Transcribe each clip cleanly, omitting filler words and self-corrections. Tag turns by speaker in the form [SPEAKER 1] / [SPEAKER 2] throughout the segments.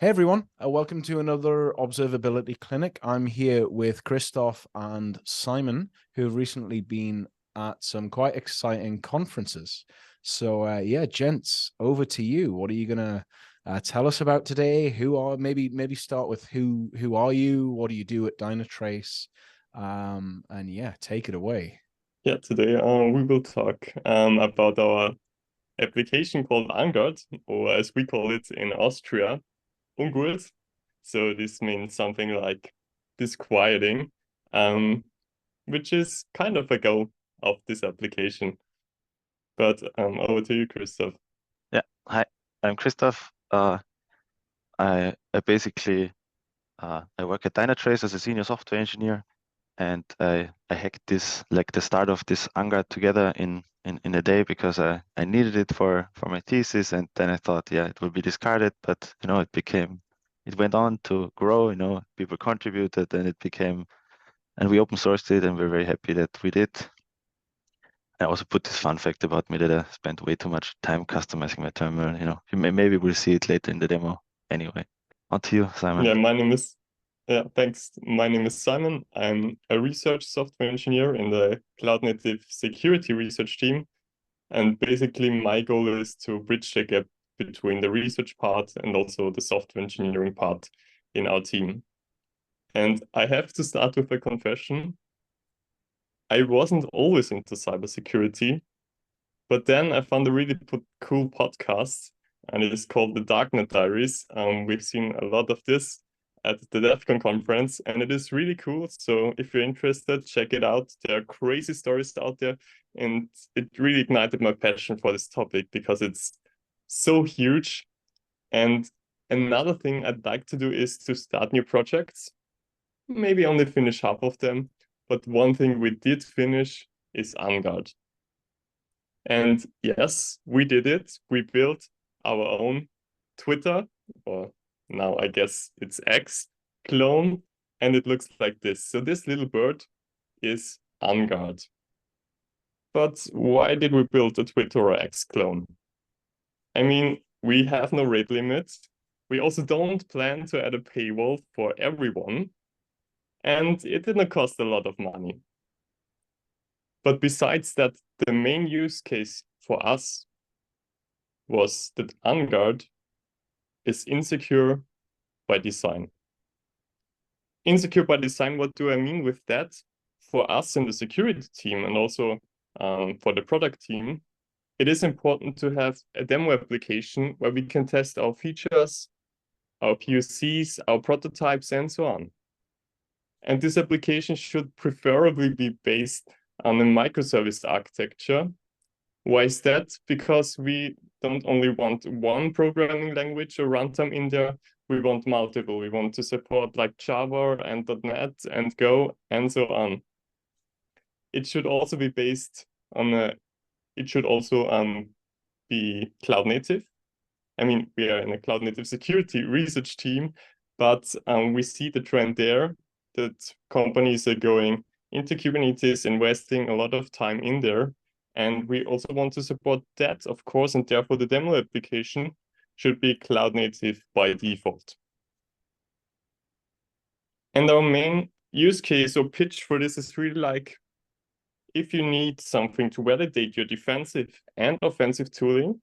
[SPEAKER 1] Hey everyone, welcome to another observability clinic. I'm here with Christoph and Simon, who have recently been at some quite exciting conferences. So yeah, gents, over to you. What are you gonna tell us about today? Who are maybe start with who are you? What do you do at Dynatrace? And yeah, take it away.
[SPEAKER 2] Yeah, today we will talk about our application called Unguard, or as we call it in Austria, Unguard. So this means something like disquieting, um, which is kind of a goal of this application. But over to you, Christoph.
[SPEAKER 3] Yeah, hi, I'm Christoph. I basically I work at Dynatrace as a senior software engineer, and I hacked this like the start of this Unguard together in a day because I needed it for my thesis, and then I thought, yeah, it will be discarded, but it went on to grow. People contributed, and and we open sourced it, and we're very happy that we did. I also put this fun fact about me that I spent way too much time customizing my terminal. Maybe we'll see it later in the demo. Anyway, on to you, Simon.
[SPEAKER 2] Yeah, thanks. My name is Simon. I'm a research software engineer in the cloud native security research team. And basically, my goal is to bridge the gap between the research part and also the software engineering part in our team. And I have to start with a confession. I wasn't always into cybersecurity, but then I found a really cool podcast, and it is called the Darknet Diaries. We've seen a lot of this at the Defcon conference, and it is really cool. So if you're interested, check it out. There are crazy stories out there, and it really ignited my passion for this topic because it's so huge. And another thing I'd like to do is to start new projects, maybe only finish half of them. But one thing we did finish is Unguard. And yes, we did it. We built our own Twitter, or now I guess it's X clone, and it looks like this. So this little bird is Unguard. But why did we build a Twitter or X clone? I mean, we have no rate limit. We also don't plan to add a paywall for everyone, and it didn't cost a lot of money. But besides that, the main use case for us was that Unguard is insecure by design. Insecure by design, what do I mean with that? For us in the security team and also for the product team, it is important to have a demo application where we can test our features, our POCs, our prototypes, and so on. And this application should preferably be based on a microservice architecture. Why is that? Because we don't only want one programming language or runtime in there, we want multiple. We want to support like Java and .NET and Go and so on. It should also be based on it should also be cloud native. I mean, we are in a cloud native security research team, but we see the trend there that companies are going into Kubernetes, investing a lot of time in there. And we also want to support that, of course, and therefore the demo application should be cloud native by default. And our main use case or pitch for this is really like, if you need something to validate your defensive and offensive tooling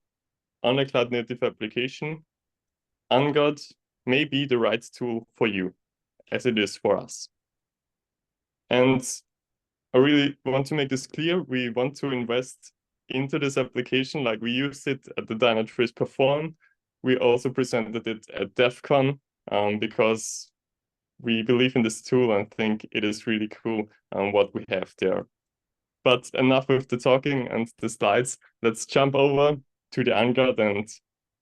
[SPEAKER 2] on a cloud native application, Unguard may be the right tool for you, as it is for us. And I really want to make this clear. We want to invest into this application like we used it at the Dynatrace Perform. We also presented it at Defcon because we believe in this tool and think it is really cool what we have there. But enough with the talking and the slides. Let's jump over to the Unguard and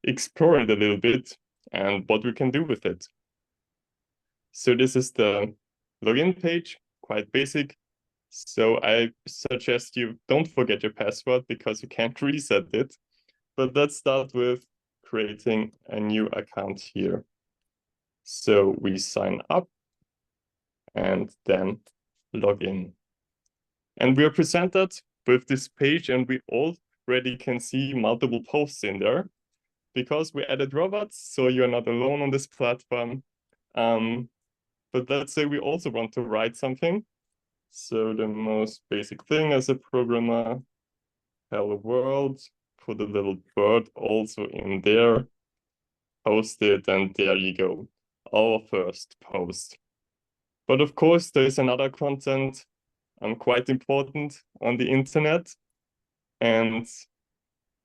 [SPEAKER 2] explore it a little bit and what we can do with it. So this is the login page, quite basic. So I suggest you don't forget your password because you can't reset it. But let's start with creating a new account here. So we sign up and then log in. And we are presented with this page, and we already can see multiple posts in there. because we added robots, so you're not alone on this platform. But let's say we also want to write something. So the most basic thing as a programmer, hello world, put a little bird also in there, post it, and there you go, our first post. But of course, there is another content quite important on the internet, and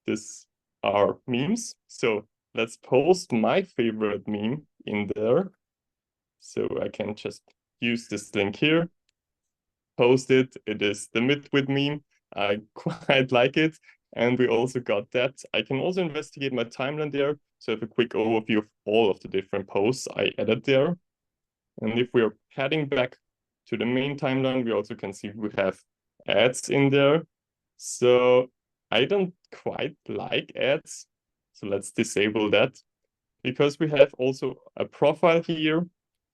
[SPEAKER 2] these are memes. So let's post my favorite meme in there. So I can just use this link here, post it. It is the Midwit meme. I quite like it. And we also got that. I can also investigate my timeline there. So I have a quick overview of all of the different posts I added there. And if we're heading back to the main timeline, we also can see we have ads in there. So I don't quite like ads. So let's disable that, because we have also a profile here,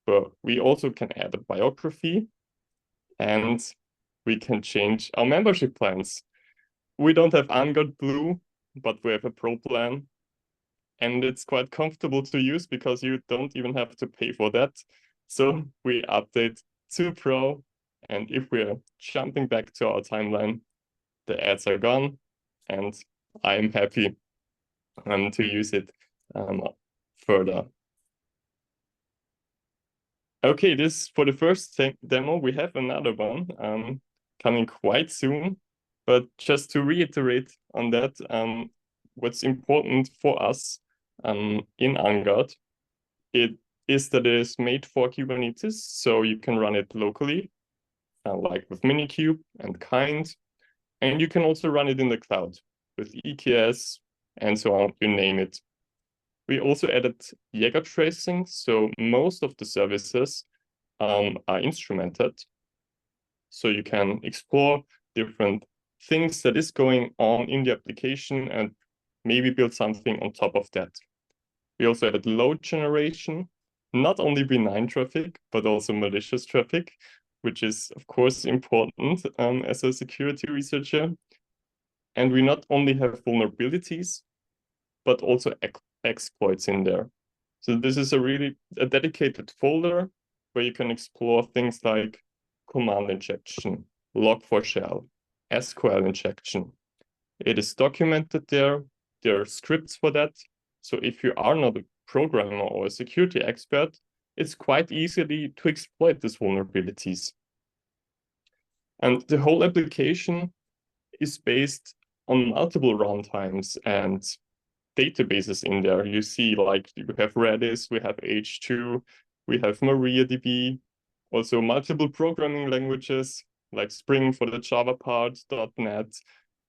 [SPEAKER 2] but we also can add a biography, and we can change our membership plans. We don't have Unguard Blue, but we have a Pro plan, and it's quite comfortable to use because you don't even have to pay for that. So we update to Pro, and if we're jumping back to our timeline, the ads are gone, and I'm happy to use it further. Okay, this for the first demo. We have another one coming quite soon, but just to reiterate on that, what's important for us in Unguard, it is that it is made for Kubernetes, so you can run it locally, like with Minikube and Kind, and you can also run it in the cloud with EKS and so on, you name it. We also added Jaeger tracing, so most of the services are instrumented. So you can explore different things that is going on in the application and maybe build something on top of that. We also added load generation, not only benign traffic, but also malicious traffic, which is, of course, important as a security researcher. And we not only have vulnerabilities, but also exploits in there. So this is a dedicated folder where you can explore things like command injection, log4shell, SQL injection. It is documented there. There are scripts for that. So if you are not a programmer or a security expert, it's quite easy to exploit these vulnerabilities. And the whole application is based on multiple runtimes and databases in there. You see, like, we have Redis, we have H2, we have MariaDB, also multiple programming languages like Spring for the Java part, .NET,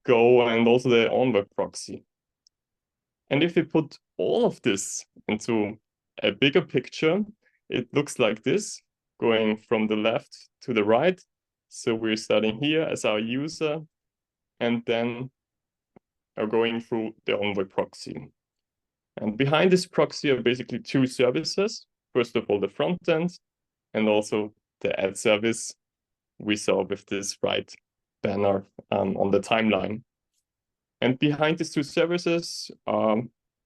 [SPEAKER 2] Go, and also the Unguard proxy. And if we put all of this into a bigger picture, it looks like this, going from the left to the right. So we're starting here as our user, and then are going through the Unguard proxy. And behind this proxy are basically two services. First of all, the front end, and also the ad service we saw with this right banner on the timeline. And behind these two services are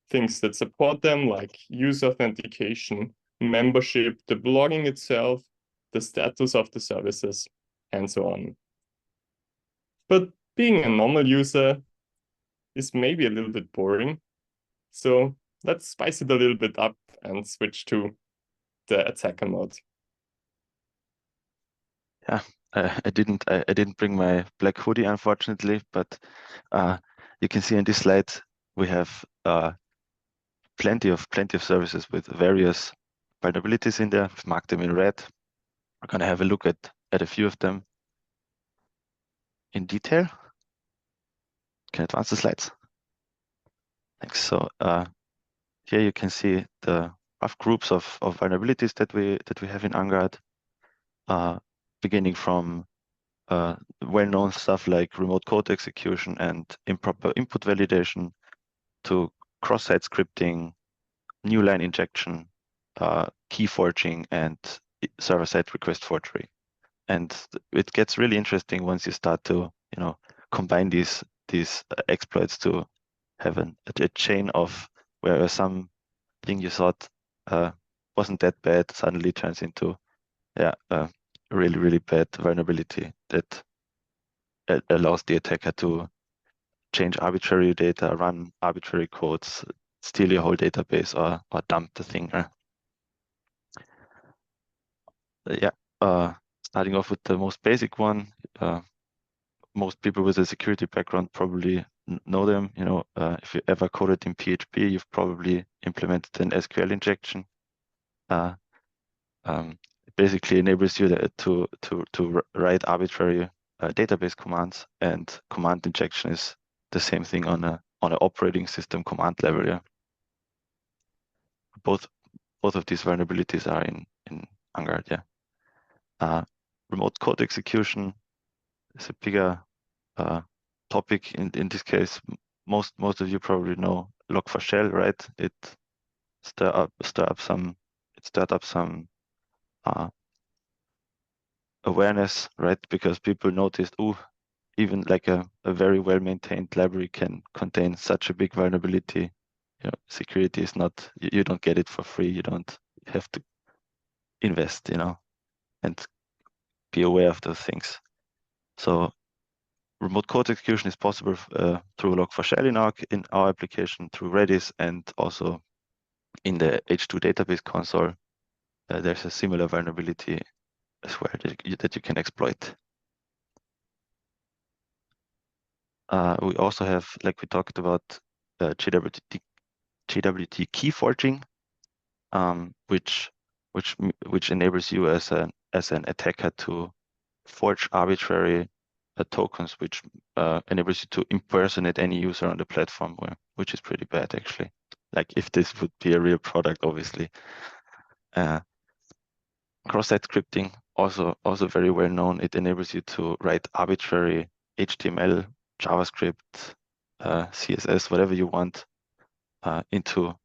[SPEAKER 2] things that support them, like user authentication, membership, the blogging itself, the status of the services, and so on. But being a normal user is maybe a little bit boring. So let's spice it a little bit up and switch to the attacker mode.
[SPEAKER 3] Yeah, I didn't bring my black hoodie, unfortunately, but you can see in this slide we have plenty of services with various vulnerabilities in there. I've marked them in red. We're gonna have a look at a few of them in detail. Can advance the slides. Thanks. So here you can see the rough groups of vulnerabilities that we have in Unguard, beginning from well-known stuff like remote code execution and improper input validation, to cross-site scripting, new line injection, key forging, and server-side request forgery. And it gets really interesting once you start to combine these exploits to have a chain of where something you thought wasn't that bad suddenly turns into a really, really bad vulnerability that allows the attacker to change arbitrary data, run arbitrary codes, steal your whole database, or dump the thing. Starting off with the most basic one, most people with a security background probably know them. If you ever coded in PHP, you've probably implemented an SQL injection. It basically enables you to write arbitrary database commands, and command injection is the same thing on an operating system command level. Yeah, both of these vulnerabilities are in Unguard. Yeah, remote code execution is a bigger topic in this case. Most of you probably know Log4Shell, right? It stirred up some awareness, right? Because people noticed, even like a very well-maintained library can contain such a big vulnerability. Security is not, you don't get it for free. You don't have to invest, and be aware of those things. So remote code execution is possible through Log4Shell in our application, through Redis, and also in the H2 database console. There's a similar vulnerability as well that you can exploit. We also have, like we talked about, JWT key forging, which enables you as an attacker to forge arbitrary tokens, which enables you to impersonate any user on the platform, which is pretty bad actually. Like if this would be a real product, obviously. Cross-site scripting, also very well known. It enables you to write arbitrary HTML, JavaScript, CSS, whatever you want, into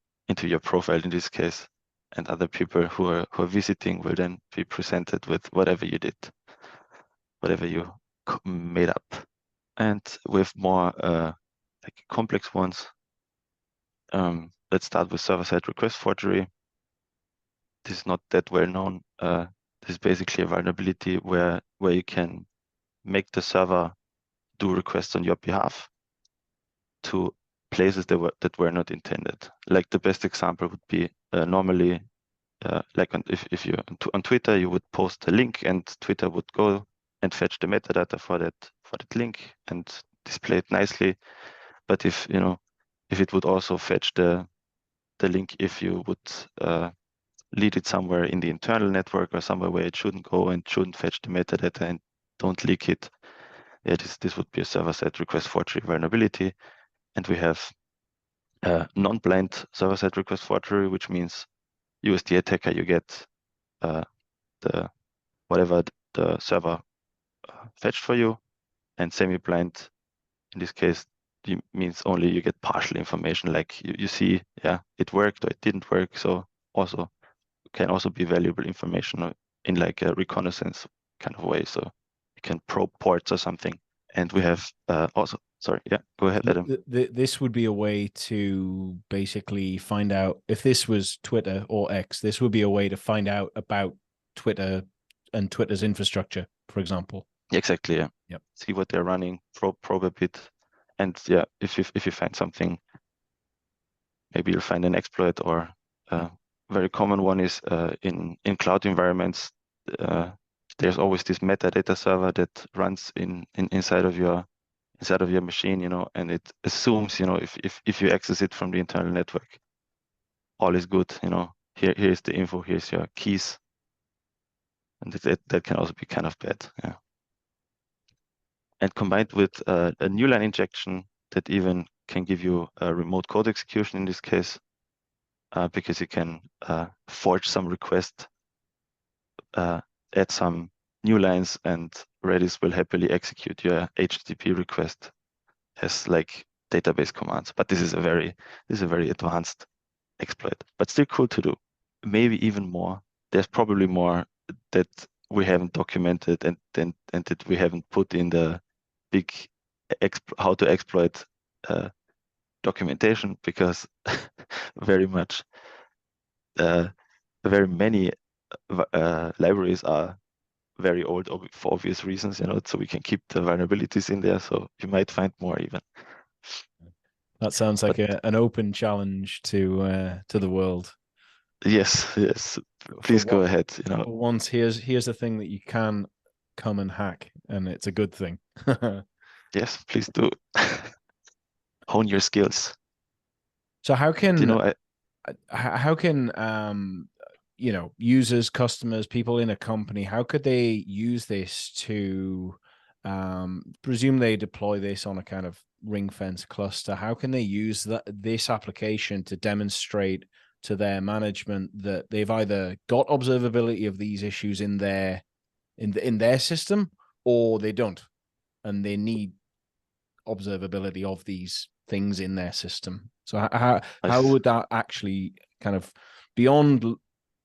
[SPEAKER 3] your profile in this case, and other people who are visiting will then be presented with whatever you did, whatever you made up. And with more like complex ones, let's start with server-side request forgery. This is not that well known. This is basically a vulnerability where you can make the server do requests on your behalf to places that were not intended. Like the best example would be normally, like if you on Twitter, you would post a link, and Twitter would go and fetch the metadata for that link and display it nicely. But if it would also fetch the link if you would lead it somewhere in the internal network or somewhere where it shouldn't go and shouldn't fetch the metadata and don't leak it. Yeah, this would be a server-side request forgery vulnerability. And we have non-blind server-side request forgery, which means you as the attacker, you get whatever the server fetched for you, and semi-blind in this case means only you get partial information, like you see, yeah, it worked or it didn't work. So also can also be valuable information in like a reconnaissance kind of way. So you can probe ports or something. And we have also, sorry, yeah, go ahead, Adam.
[SPEAKER 1] This would be a way to basically find out if this was Twitter or X. This would be a way to find out about Twitter and Twitter's infrastructure, for example.
[SPEAKER 3] Exactly. Yeah.
[SPEAKER 1] Yep.
[SPEAKER 3] See what they're running, probe a bit, and yeah, if you find something, maybe you'll find an exploit. Or very common one is in cloud environments. There's always this metadata server that runs inside of your machine, and it assumes, if you access it from the internal network, all is good. Here's the info, here's your keys, and that can also be kind of bad. Yeah. And combined with a new line injection that even can give you a remote code execution in this case, because you can forge some request, add some new lines, and Redis will happily execute your HTTP request as like database commands. But this is a very advanced exploit, but still cool to do. Maybe even more. There's probably more that we haven't documented and that we haven't put in the big how to exploit documentation because very many libraries are very old for obvious reasons, so we can keep the vulnerabilities in there. So you might find more even.
[SPEAKER 1] That sounds like an open challenge to the world.
[SPEAKER 3] Yes. Please go ahead.
[SPEAKER 1] For once, here's a thing that you can come and hack, and it's a good thing.
[SPEAKER 3] Yes, please do. Hone your skills.
[SPEAKER 1] So how can
[SPEAKER 3] you know
[SPEAKER 1] users, customers, people in a company, how could they use this to presume they deploy this on a kind of ring fence cluster? How can they use this application to demonstrate to their management that they've either got observability of these issues in their system, or they don't, and they need observability of these things in their system? So how would that actually kind of, beyond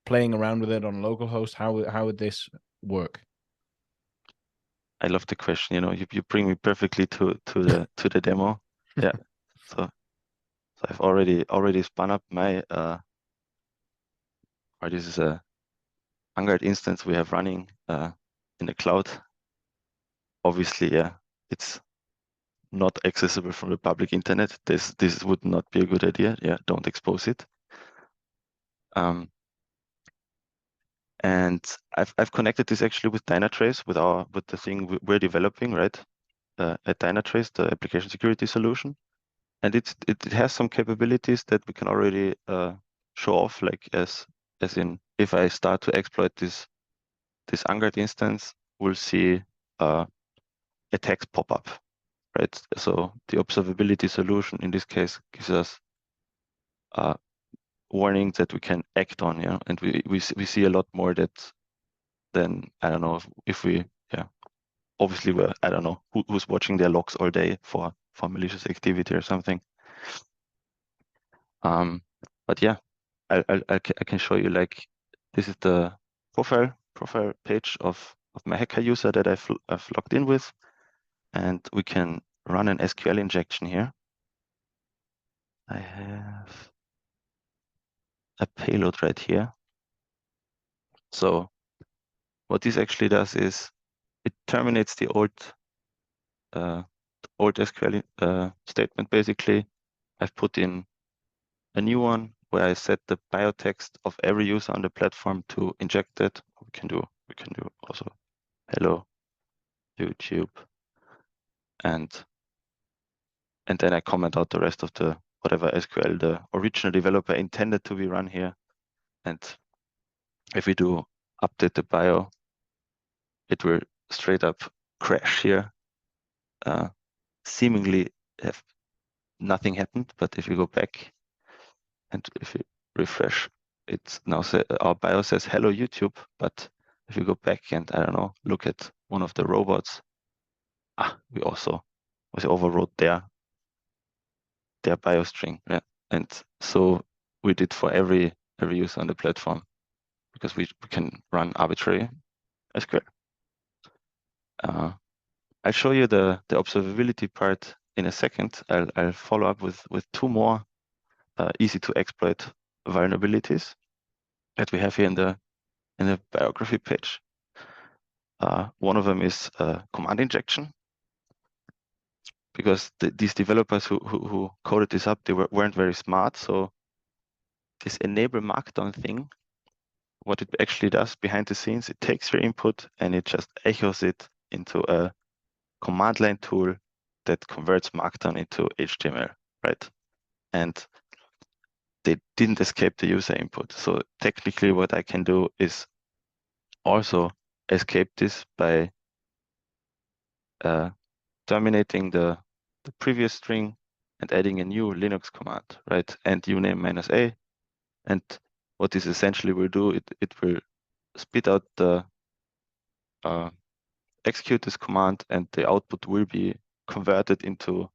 [SPEAKER 1] playing around with it on a local host, how would this work?
[SPEAKER 3] I love the question. You bring me perfectly to the demo. Yeah. So I've already spun up my or this is a Unguard instance we have running in the cloud. Obviously, yeah, it's not accessible from the public internet. This would not be a good idea. Yeah, don't expose it. And I've connected this actually with Dynatrace, with the thing we're developing, right? At Dynatrace, the application security solution, and it has some capabilities that we can already show off, like as in, if I start to exploit this Unguard instance, we'll see a text pop up, right? So the observability solution in this case gives us warnings that we can act on, and we see a lot more than I don't know if we, obviously I don't know who's watching their logs all day for malicious activity or something. But yeah, I can show you, like, this is the profile page of my hacker user that I've logged in with, and we can run an SQL injection here. I have a payload right here. So what this actually does is it terminates the old SQL statement. Basically, I've put in a new one where I set the biotext of every user on the platform to inject it. We can do also hello YouTube, and then I comment out the rest of the whatever SQL the original developer intended to be run here. And if we do update the bio, it will straight up crash here. Seemingly have nothing happened, but if you go back and if you refresh, it's now our bio says hello YouTube, but if you go back and I don't know, look at one of the robots, we overwrote their bio string. Yeah. And so we did for every user on the platform, because we can run arbitrary SQL. I'll show you the observability part in a second. I'll follow up with two more easy to exploit vulnerabilities that we have here in the biography page. One of them is command injection, because these developers who coded this up, they weren't very smart. So this enable markdown thing, what it actually does behind the scenes, it takes your input and it just echoes it into a command line tool that converts markdown into HTML, right? And they didn't escape the user input. So technically what I can do is also escape this by terminating the previous string and adding a new Linux command, right? And uname -a. And what this essentially will do, it will spit out the execute this command, and the output will be converted into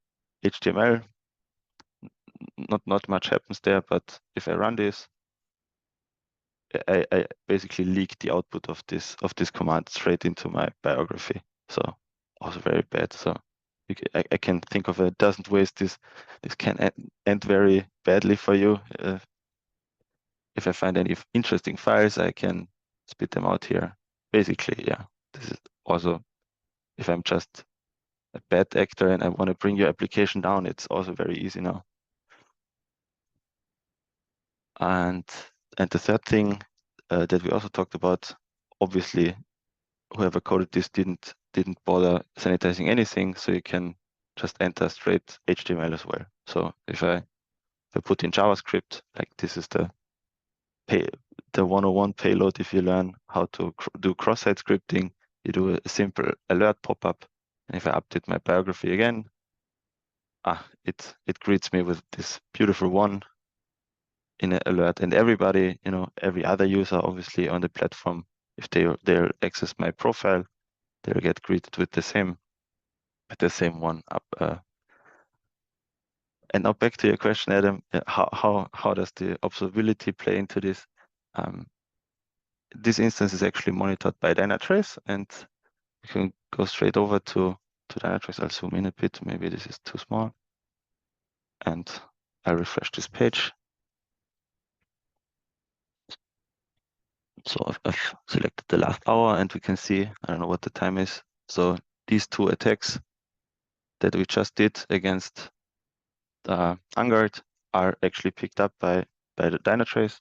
[SPEAKER 3] HTML. Not much happens there, but if I run this, I basically leak the output of this command straight into my biography. So also very bad. So I can think of a dozen ways this can end very badly for you. If I find any interesting files, I can spit them out here. Basically, yeah, this is also, if I'm just a bad actor and I want to bring your application down, it's also very easy now. And the third thing that we also talked about, obviously, whoever coded this didn't bother sanitizing anything, so you can just enter straight HTML as well. So if I put in JavaScript, like this is the 101 payload. If you learn how to do cross-site scripting, you do a simple alert pop-up, and if I update my biography again, it greets me with this beautiful one in an alert. And everybody, every other user obviously on the platform, if they'll access my profile, they'll get greeted with the same one up. And now back to your question, Adam. How does the observability play into this? This instance is actually monitored by Dynatrace, and you can go straight over to Dynatrace. I'll zoom in a bit. Maybe this is too small. And I'll refresh this page. So I've selected the last hour, and we can see, I don't know what the time is. So these two attacks that we just did against Unguard are actually picked up by the Dynatrace,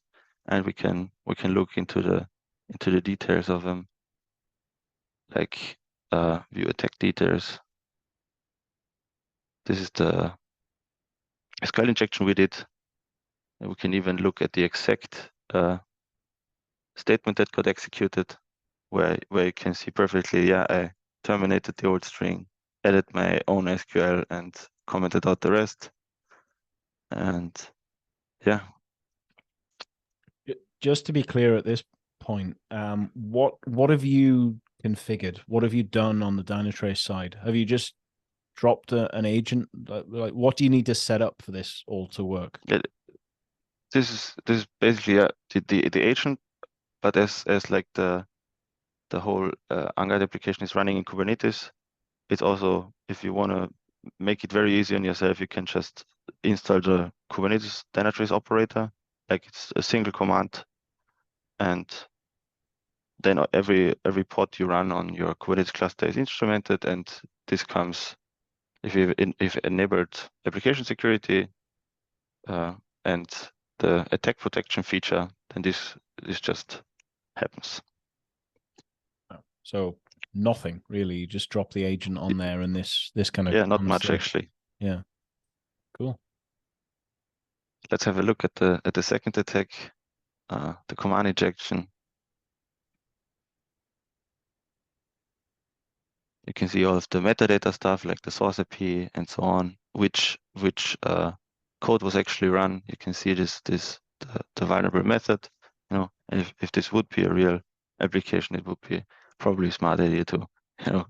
[SPEAKER 3] and we can look into the details of them, like view attack details. This is the SQL injection we did, and we can even look at the exact statement that got executed, where you can see perfectly, yeah, I terminated the old string, added my own SQL, and commented out the rest. And yeah.
[SPEAKER 1] Just to be clear at this point, what have you configured? What have you done on the Dynatrace side? Have you just dropped an agent? Like, what do you need to set up for this all to work?
[SPEAKER 3] This is basically the agent, but as like the whole Unguard application is running in Kubernetes, it's also, if you want to make it very easy on yourself, you can just install the Kubernetes Dynatrace operator. Like, it's a single command, and then every pod you run on your Kubernetes cluster is instrumented, and this comes if you've enabled application security and the attack protection feature, then this just happens.
[SPEAKER 1] So nothing really. You just drop the agent on there, and this kind of
[SPEAKER 3] not much actually.
[SPEAKER 1] Yeah, cool.
[SPEAKER 3] Let's have a look at the second attack, the command injection. You can see all of the metadata stuff, like the source IP and so on, which code was actually run. You can see the vulnerable method. And if this would be a real application, it would be probably a smart idea to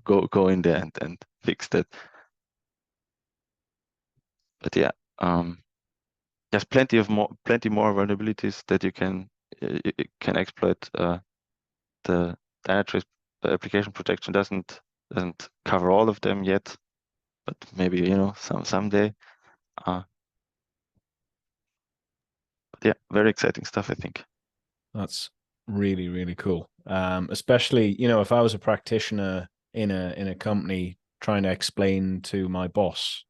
[SPEAKER 3] go in there and fix that. But yeah, there's plenty more vulnerabilities that you can exploit. The Dynatrace application protection doesn't cover all of them yet, but maybe someday. But yeah, very exciting stuff, I think.
[SPEAKER 1] That's really, really cool. Especially, if I was a practitioner in a company trying to explain to my boss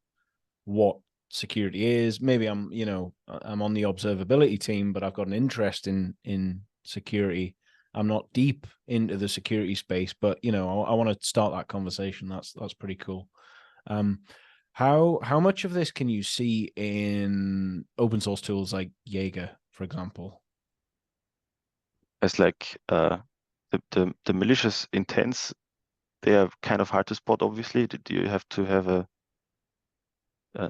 [SPEAKER 1] what security is. Maybe I'm on the observability team, but I've got an interest in security. I'm not deep into the security space, but I want to start that conversation. That's pretty cool. How much of this can you see in open source tools like Jaeger, for example?
[SPEAKER 3] It's like the malicious intents, they are kind of hard to spot, obviously. You have to have a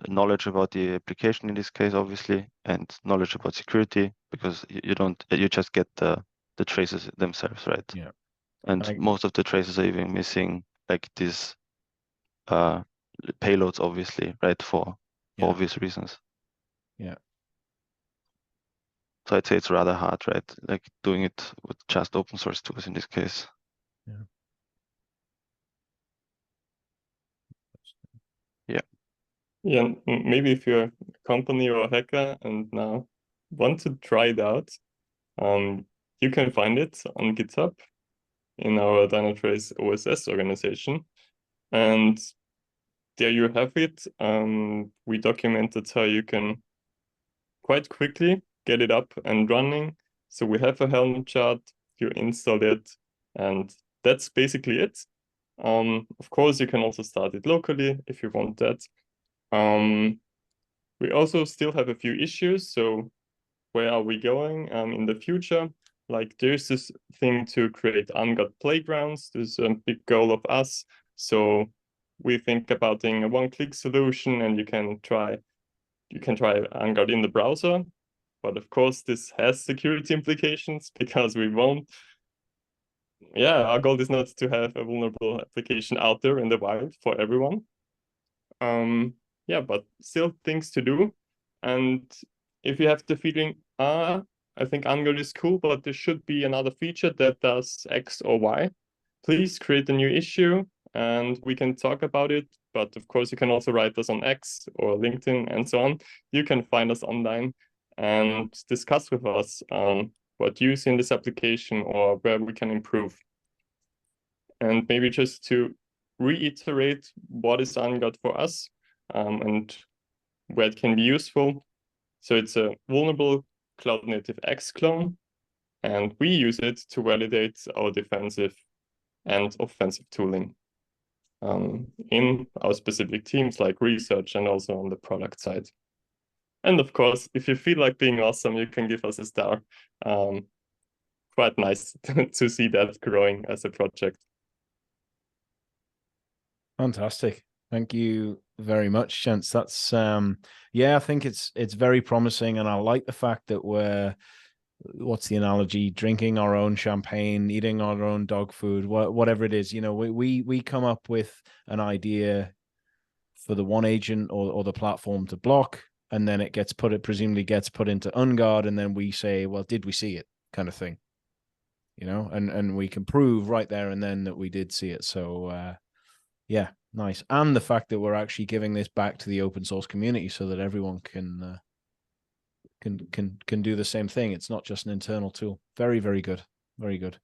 [SPEAKER 3] knowledge about the application in this case, obviously, and knowledge about security, because you just get the traces themselves, right?
[SPEAKER 1] Yeah.
[SPEAKER 3] And most of the traces are even missing like these payloads, obviously, right? For obvious reasons.
[SPEAKER 1] Yeah.
[SPEAKER 3] So I'd say it's rather hard, right? Like doing it with just open source tools in this case.
[SPEAKER 1] Yeah.
[SPEAKER 2] Yeah, maybe if you're a company or a hacker and now want to try it out, you can find it on GitHub in our Dynatrace OSS organization. And there you have it. We documented how you can quite quickly get it up and running. So we have a Helm chart, you install it, and that's basically it. Of course, you can also start it locally if you want that. We also still have a few issues. So where are we going in the future? Like there's this thing to create Unguard playgrounds. There's a big goal of us. So we think about doing a one-click solution, and you can try Unguard in the browser. But of course, this has security implications because we won't. Yeah, our goal is not to have a vulnerable application out there in the wild for everyone. Yeah, but still things to do. And if you have the feeling, I think Unguard is cool, but there should be another feature that does X or Y, please create a new issue and we can talk about it. But of course, you can also write us on X or LinkedIn and so on. You can find us online and discuss with us what you see in this application or where we can improve. And maybe just to reiterate what is Unguard for us and where it can be useful. So it's a vulnerable cloud-native X clone, and we use it to validate our defensive and offensive tooling in our specific teams like research and also on the product side. And of course, if you feel like being awesome, you can give us a star. Quite nice to see that growing as a project.
[SPEAKER 1] Fantastic. Thank you very much, gents. That's yeah, I think it's very promising, and I like the fact that we're, what's the analogy, drinking our own champagne, eating our own dog food, whatever it is. You know, we come up with an idea for the one agent or the platform to block, and then it presumably gets put into Unguard, and then we say, well, did we see it, kind of thing, you know, and we can prove right there and then that we did see it. So yeah, nice. And the fact that we're actually giving this back to the open source community so that everyone can do the same thing. It's not just an internal tool. Very, very good. Very good.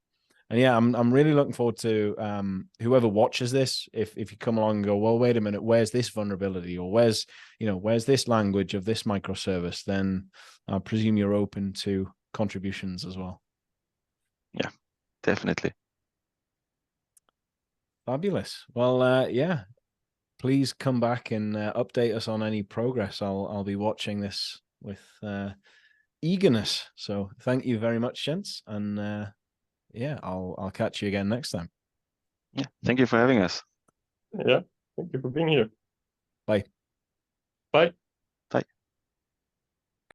[SPEAKER 1] And yeah, I'm really looking forward to whoever watches this, if you come along and go, well, wait a minute, where's this vulnerability, or where's this language of this microservice, then I presume you're open to contributions as well.
[SPEAKER 3] Yeah, definitely.
[SPEAKER 1] Fabulous. Well, yeah, please come back and update us on any progress. I'll be watching this with eagerness. So thank you very much, gents, and yeah, I'll catch you again next time.
[SPEAKER 3] Yeah, thank you for having us.
[SPEAKER 2] Yeah, thank you for being here.
[SPEAKER 1] Bye.
[SPEAKER 2] Bye.